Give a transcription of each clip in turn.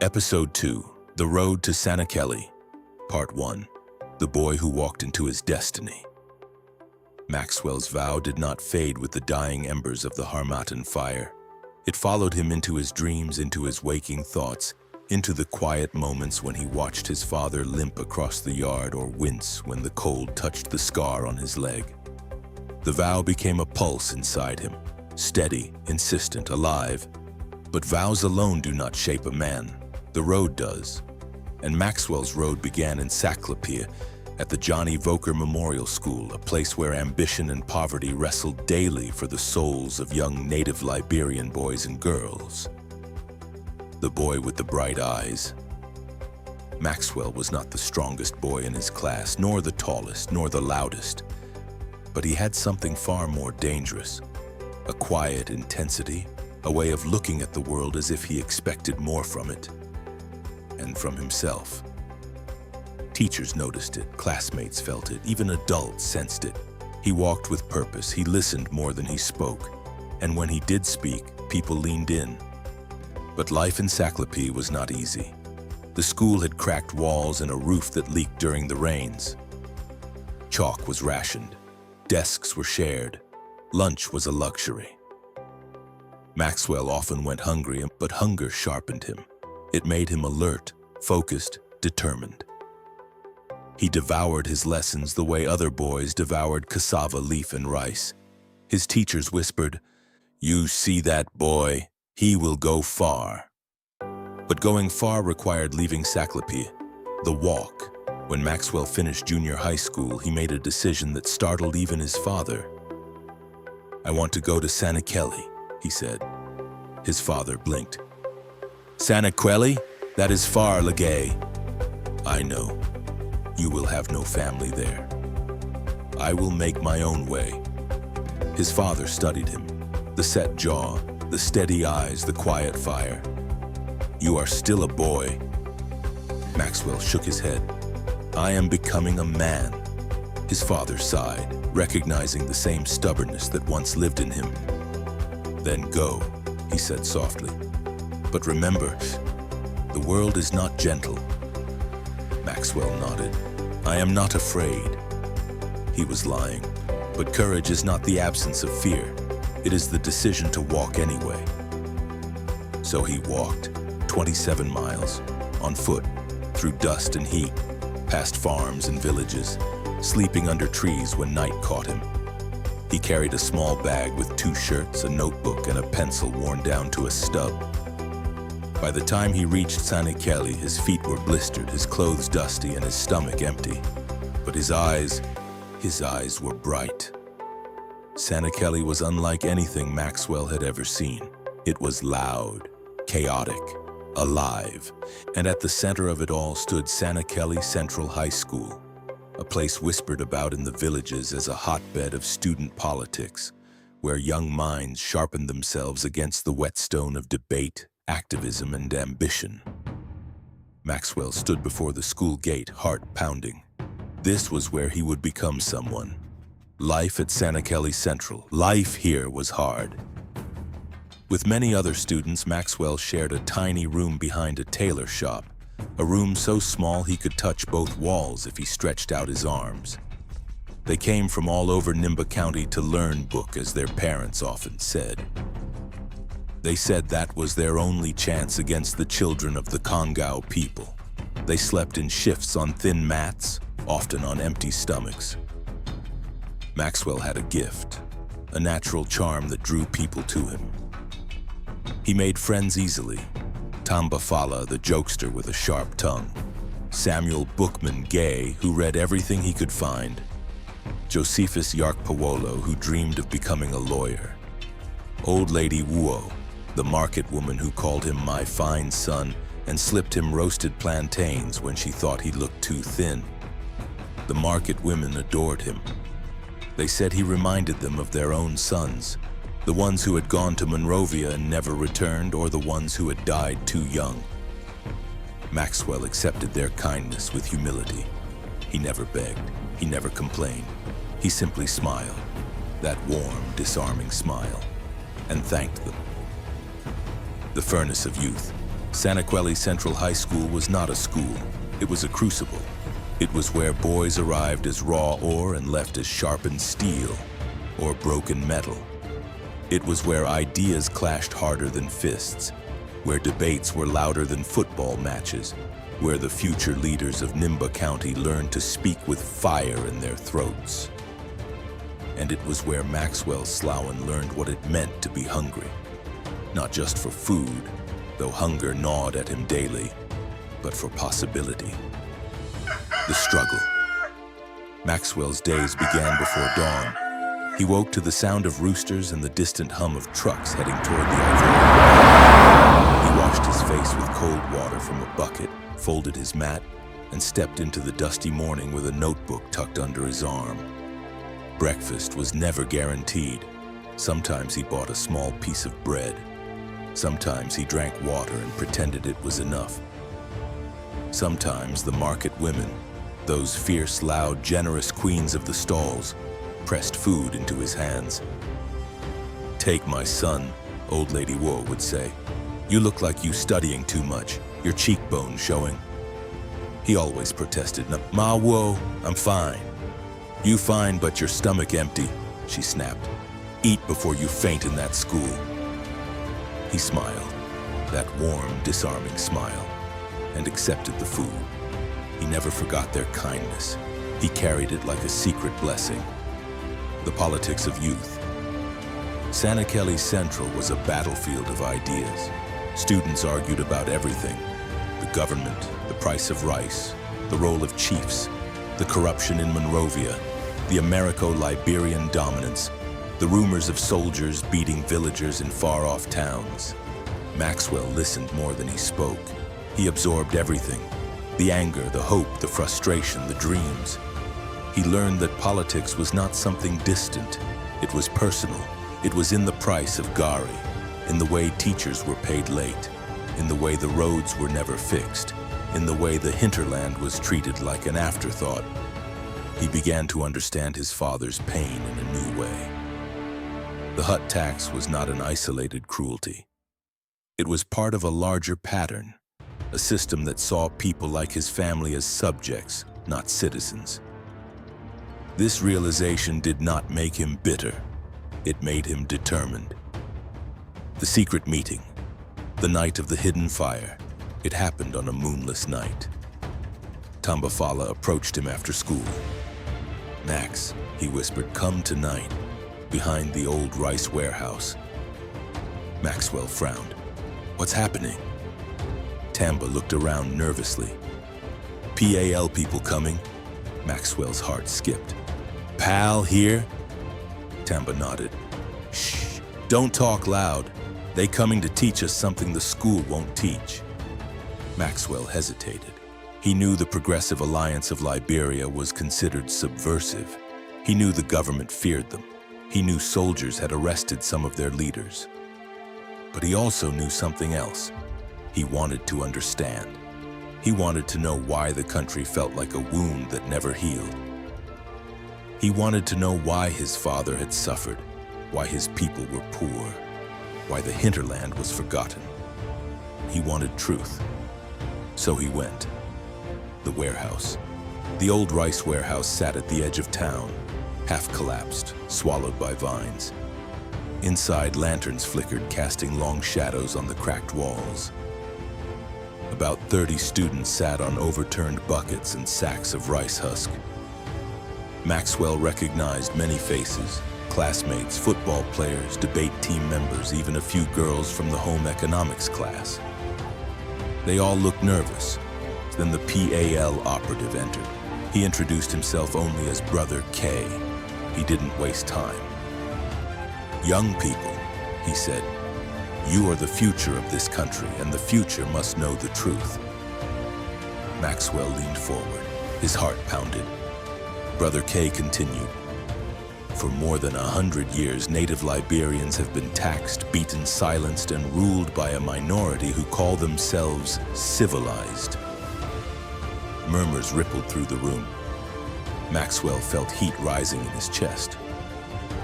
Episode 2, The Road to Saniquellie, Part 1, The Boy Who Walked into His Destiny. Maxwell's vow did not fade with the dying embers of the Harmattan fire. It followed him into his dreams, into his waking thoughts, into the quiet moments when he watched his father limp across the yard or wince when the cold touched the scar on his leg. The vow became a pulse inside him, steady, insistent, alive. But vows alone do not shape a man. The road does. And Maxwell's road began in Saniquellie, at the Johnny Voker Memorial School, a place where ambition and poverty wrestled daily for the souls of young native Liberian boys and girls. The boy with the bright eyes. Maxwell was not the strongest boy in his class, nor the tallest, nor the loudest. But he had something far more dangerous, a quiet intensity, a way of looking at the world as if he expected more from it, and from himself. Teachers noticed it, classmates felt it, even adults sensed it. He walked with purpose, he listened more than he spoke, and when he did speak, people leaned in. But life in Saniquellie was not easy. The school had cracked walls and a roof that leaked during the rains. Chalk was rationed, desks were shared, lunch was a luxury. Maxwell often went hungry, but hunger sharpened him. It made him alert, focused, determined. He devoured his lessons the way other boys devoured cassava leaf and rice. His teachers whispered, "You see that boy? He will go far." But going far required leaving Saniquellie, the walk. When Maxwell finished junior high school, he made a decision that startled even his father. "I want to go to Saniquellie," he said. His father blinked. "Saniquellie? That is far, Legay." "I know. You will have no family there. I will make my own way." His father studied him, the set jaw, the steady eyes, the quiet fire. "You are still a boy." Maxwell shook his head. "I am becoming a man." His father sighed, recognizing the same stubbornness that once lived in him. "Then go," he said softly. "But remember, the world is not gentle." Maxwell nodded. "I am not afraid." He was lying, but courage is not the absence of fear. It is the decision to walk anyway. So he walked 27 miles, on foot, through dust and heat, past farms and villages, sleeping under trees when night caught him. He carried a small bag with 2 shirts, a notebook, and a pencil worn down to a stub. By the time he reached Saniquellie, his feet were blistered, his clothes dusty, and his stomach empty. But his eyes were bright. Saniquellie was unlike anything Maxwell had ever seen. It was loud, chaotic, alive, and at the center of it all stood Saniquellie Central High School, a place whispered about in the villages as a hotbed of student politics, where young minds sharpened themselves against the whetstone of debate, activism, and ambition. Maxwell stood before the school gate, heart pounding. This was where he would become someone. Life at Saniquellie Central. Life here was hard. With many other students, Maxwell shared a tiny room behind a tailor shop, a room so small he could touch both walls if he stretched out his arms. They came from all over Nimba County to learn book, as their parents often said. They said that was their only chance against the children of the Congao people. They slept in shifts on thin mats, often on empty stomachs. Maxwell had a gift, a natural charm that drew people to him. He made friends easily. Tambafala, the jokester with a sharp tongue. Samuel Bookman Gay, who read everything he could find. Josephus Yarkpawolo, who dreamed of becoming a lawyer. Old Lady Wuo, the market woman who called him my fine son and slipped him roasted plantains when she thought he looked too thin. The market women adored him. They said he reminded them of their own sons, the ones who had gone to Monrovia and never returned, or the ones who had died too young. Maxwell accepted their kindness with humility. He never begged, he never complained. He simply smiled, that warm, disarming smile, and thanked them. The furnace of youth, Saniquellie Central High School was not a school, it was a crucible. It was where boys arrived as raw ore and left as sharpened steel or broken metal. It was where ideas clashed harder than fists, where debates were louder than football matches, where the future leaders of Nimba County learned to speak with fire in their throats. And it was where Maxwell Slowan learned what it meant to be hungry, not just for food, though hunger gnawed at him daily, but for possibility. The struggle. Maxwell's days began before dawn. He woke to the sound of roosters and the distant hum of trucks heading toward the Ivory. He washed his face with cold water from a bucket, folded his mat, and stepped into the dusty morning with a notebook tucked under his arm. Breakfast was never guaranteed. Sometimes he bought a small piece of bread. Sometimes he drank water and pretended it was enough. Sometimes the market women, those fierce, loud, generous queens of the stalls, pressed food into his hands. "Take my son," Old Lady Wo would say. "You look like you studying too much, your cheekbones showing." He always protested, "Ma Wo, I'm fine." "You fine, but your stomach empty," she snapped. "Eat before you faint in that school." He smiled, that warm, disarming smile, and accepted the food. He never forgot their kindness. He carried it like a secret blessing. The politics of youth. Saniquellie Central was a battlefield of ideas. Students argued about everything: the government, the price of rice, the role of chiefs, the corruption in Monrovia, the Americo-Liberian dominance, the rumors of soldiers beating villagers in far-off towns. Maxwell listened more than he spoke. He absorbed everything: the anger, the hope, the frustration, the dreams. He learned that politics was not something distant. It was personal. It was in the price of gari, in the way teachers were paid late, in the way the roads were never fixed, in the way the hinterland was treated like an afterthought. He began to understand his father's pain in a new way. The hut tax was not an isolated cruelty. It was part of a larger pattern, a system that saw people like his family as subjects, not citizens. This realization did not make him bitter. It made him determined. The secret meeting, the night of the hidden fire, it happened on a moonless night. Tambafala approached him after school. "Max," he whispered, "come tonight, behind the old rice warehouse." Maxwell frowned. "What's happening?" Tamba looked around nervously. "PAL people coming?" Maxwell's heart skipped. "Pal here?" Tamba nodded. "Shh, don't talk loud. They coming to teach us something the school won't teach." Maxwell hesitated. He knew the Progressive Alliance of Liberia was considered subversive. He knew the government feared them. He knew soldiers had arrested some of their leaders. But he also knew something else. He wanted to understand. He wanted to know why the country felt like a wound that never healed. He wanted to know why his father had suffered, why his people were poor, why the hinterland was forgotten. He wanted truth. So he went. The warehouse. The old rice warehouse sat at the edge of town, half collapsed, swallowed by vines. Inside, lanterns flickered, casting long shadows on the cracked walls. About 30 students sat on overturned buckets and sacks of rice husk. Maxwell recognized many faces: classmates, football players, debate team members, even a few girls from the home economics class. They all looked nervous. Then the PAL operative entered. He introduced himself only as Brother K. He didn't waste time. "Young people," he said, "you are the future of this country, and the future must know the truth." Maxwell leaned forward. His heart pounded. Brother K continued. "For more than 100 years, native Liberians have been taxed, beaten, silenced, and ruled by a minority who call themselves civilized." Murmurs rippled through the room. Maxwell felt heat rising in his chest.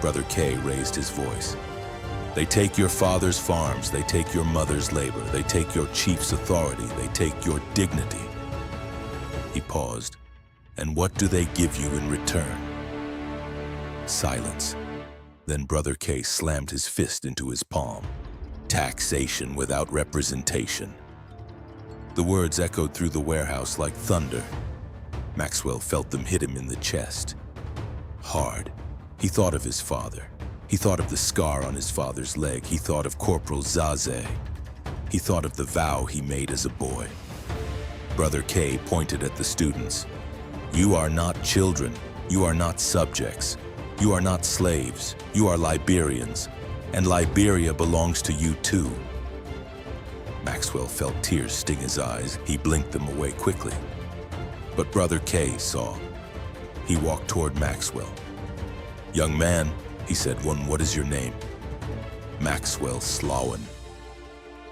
Brother K raised his voice. They take your father's farms, they take your mother's labor, they take your chief's authority, they take your dignity. He paused. And what do they give you in return? Silence. Then Brother K slammed his fist into his palm. Taxation without representation. The words echoed through the warehouse like thunder. Maxwell felt them hit him in the chest. Hard. He thought of his father. He thought of the scar on his father's leg. He thought of Corporal Zaze. He thought of the vow he made as a boy. Brother K pointed at the students. You are not children. You are not subjects. You are not slaves. You are Liberians. And Liberia belongs to you too. Maxwell felt tears sting his eyes. He blinked them away quickly. But Brother K saw. He walked toward Maxwell. Young man, he said, what is your name? Maxwell Slowan.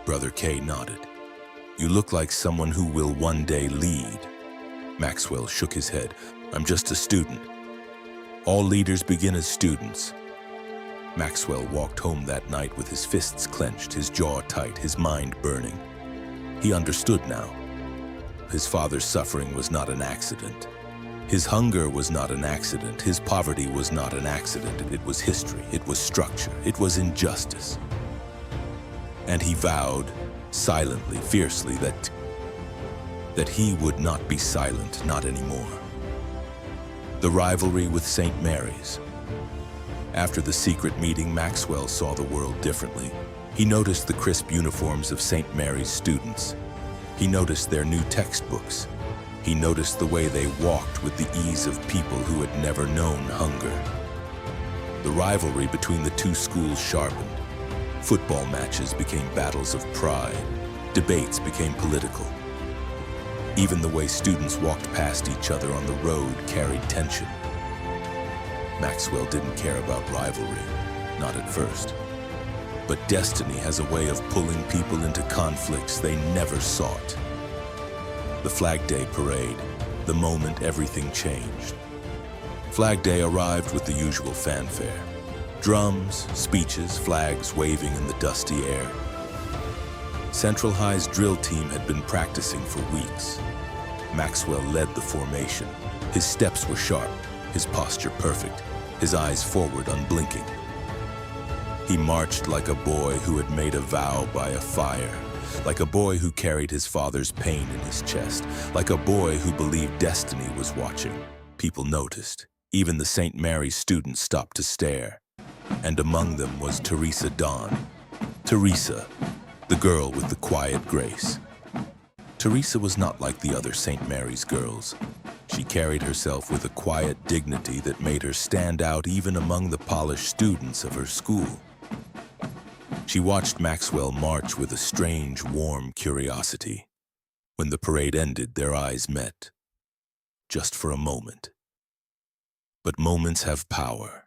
Brother K nodded. You look like someone who will one day lead. Maxwell shook his head. I'm just a student. All leaders begin as students. Maxwell walked home that night with his fists clenched, his jaw tight, his mind burning. He understood now. His father's suffering was not an accident. His hunger was not an accident. His poverty was not an accident. It was history. It was structure. It was injustice. And he vowed, silently, fiercely, that he would not be silent, not anymore. The rivalry with St. Mary's. After the secret meeting, Maxwell saw the world differently. He noticed the crisp uniforms of St. Mary's students. He noticed their new textbooks. He noticed the way they walked with the ease of people who had never known hunger. The rivalry between the two schools sharpened. Football matches became battles of pride. Debates became political. Even the way students walked past each other on the road carried tension. Maxwell didn't care about rivalry, not at first. But destiny has a way of pulling people into conflicts they never sought. The Flag Day parade, the moment everything changed. Flag Day arrived with the usual fanfare. Drums, speeches, flags waving in the dusty air. Central High's drill team had been practicing for weeks. Maxwell led the formation. His steps were sharp, his posture perfect, his eyes forward unblinking. He marched like a boy who had made a vow by a fire, like a boy who carried his father's pain in his chest, like a boy who believed destiny was watching. People noticed. Even the St. Mary's students stopped to stare. And among them was Teresa Dawn. Teresa, the girl with the quiet grace. Teresa was not like the other St. Mary's girls. She carried herself with a quiet dignity that made her stand out even among the polished students of her school. She watched Maxwell march with a strange, warm curiosity. When the parade ended, their eyes met. Just for a moment. But moments have power.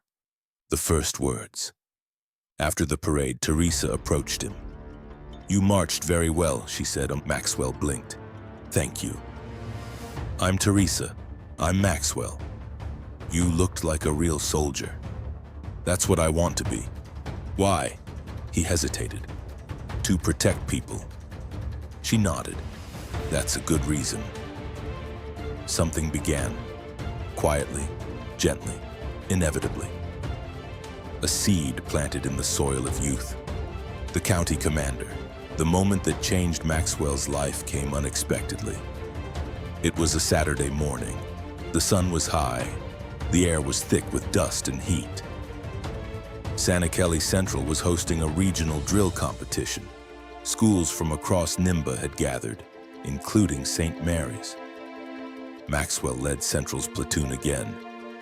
The first words. After the parade, Teresa approached him. You marched very well, she said. Maxwell blinked. Thank you. I'm Teresa. I'm Maxwell. You looked like a real soldier. That's what I want to be. Why? He hesitated. To protect people. She nodded. That's a good reason. Something began. Quietly, gently, inevitably. A seed planted in the soil of youth. The county commander. The moment that changed Maxwell's life came unexpectedly. It was a Saturday morning. The sun was high. The air was thick with dust and heat. Saniquellie Central was hosting a regional drill competition. Schools from across Nimba had gathered, including St. Mary's. Maxwell led Central's platoon again.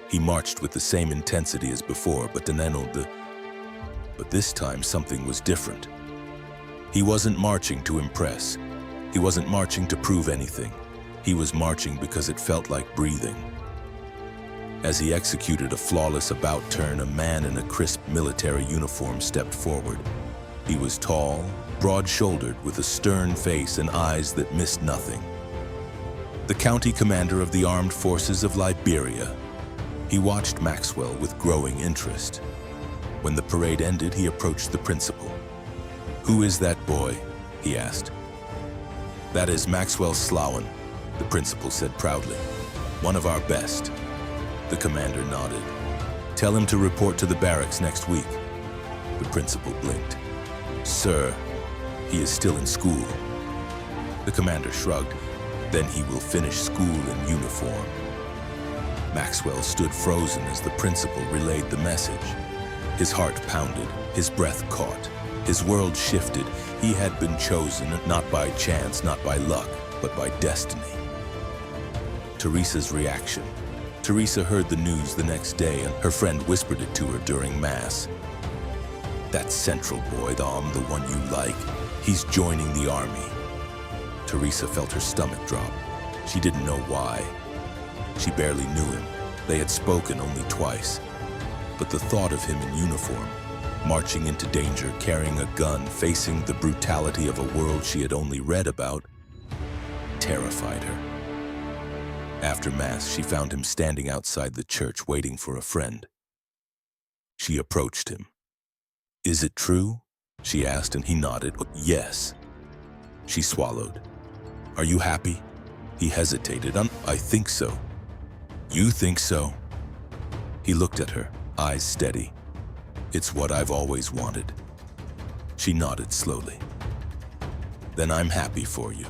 He marched with the same intensity as before, but this time something was different. He wasn't marching to impress. He wasn't marching to prove anything. He was marching because it felt like breathing. As he executed a flawless about-turn, a man in a crisp military uniform stepped forward. He was tall, broad-shouldered, with a stern face and eyes that missed nothing. The county commander of the armed forces of Liberia. He watched Maxwell with growing interest. When the parade ended, he approached the principal. "Who is that boy?" he asked. "That is Maxwell Slowan," the principal said proudly. "One of our best." The commander nodded. "Tell him to report to the barracks next week." The principal blinked. "Sir, he is still in school." The commander shrugged. "Then he will finish school in uniform." Maxwell stood frozen as the principal relayed the message. His heart pounded, his breath caught. His world shifted. He had been chosen, not by chance, not by luck, but by destiny. Teresa's reaction. Teresa heard the news the next day, and her friend whispered it to her during Mass. "That Central boy, the one you like, he's joining the army." Teresa felt her stomach drop. She didn't know why. She barely knew him. They had spoken only twice. But the thought of him in uniform, marching into danger, carrying a gun, facing the brutality of a world she had only read about, terrified her. After Mass, she found him standing outside the church waiting for a friend. She approached him. "Is it true?" she asked, and he nodded. "Yes." She swallowed. "Are you happy?" He hesitated. I think so." "You think so?" He looked at her, eyes steady. "It's what I've always wanted." She nodded slowly. "Then I'm happy for you."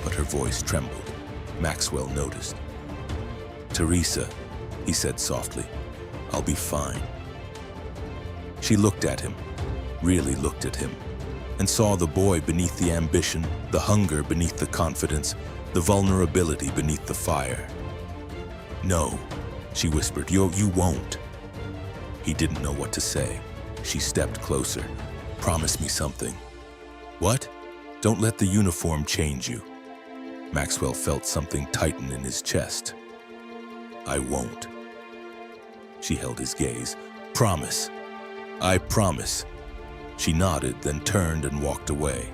But her voice trembled. Maxwell noticed. "Teresa," he said softly, "I'll be fine." She looked at him, really looked at him, and saw the boy beneath the ambition, the hunger beneath the confidence, the vulnerability beneath the fire. "No," she whispered, you won't." He didn't know what to say. She stepped closer. "Promise me something." "What?" "Don't let the uniform change you." Maxwell felt something tighten in his chest. "I won't." She held his gaze. "Promise." "I promise." She nodded, then turned and walked away.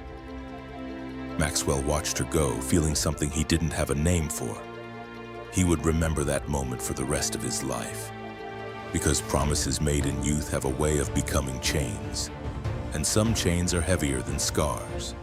Maxwell watched her go, feeling something he didn't have a name for. He would remember that moment for the rest of his life. Because promises made in youth have a way of becoming chains. And some chains are heavier than scars.